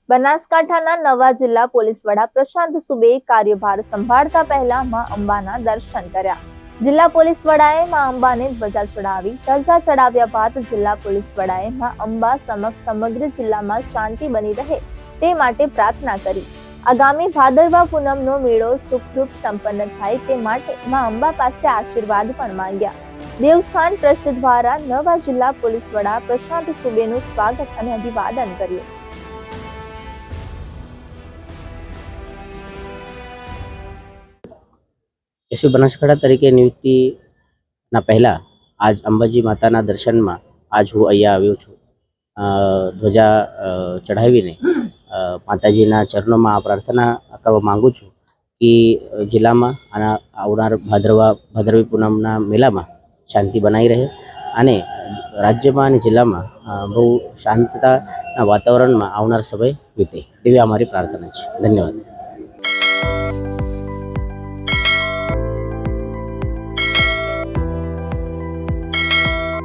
બનાસકાંઠાના નવા જિલ્લા પોલીસ વડા પ્રશાંત સુબેએ કાર્યભાર સંભાળતા પહેલા માં અંબાના દર્શન કર્યા. જિલ્લા પોલીસ વડાએ માં અંબાને ધ્વજા ચડાવી. ધજા ચડાવ્યા બાદ જિલ્લા પોલીસ વડાએ માં અંબા સમક્ષ સમગ્ર જિલ્લામાં શાંતિ બની રહે તે માટે પ્રાર્થના કરી. આગામી ભાદરવા પૂનમનો મેળો સુખરૂપ સંપન્ન થાય તે માટે માં અંબા પાસે આશીર્વાદ પણ માંગ્યા. દેવસ્થાન ટ્રસ્ટ દ્વારા નવા જિલ્લા પોલીસ વડા પ્રશાંત સુબેનું સ્વાગત અને અભિવાદન કર્યું. એસપી બનાસકાંઠા તરીકે નિયુક્તિના પહેલાં આજ અંબાજી માતાના દર્શનમાં આજ હું અહીંયા આવ્યો છું. ધ્વજા ચઢાવીને માતાજીના ચરણોમાં પ્રાર્થના કરવા માગું છું કે જિલ્લામાં આવનાર ભાદરવી પૂનમના મેળામાં શાંતિ બનાવી રહે અને રાજ્યમાં અને જિલ્લામાં બહુ શાંતતાના વાતાવરણમાં આવનાર સમય વીતે તેવી અમારી પ્રાર્થના છે. ધન્યવાદ.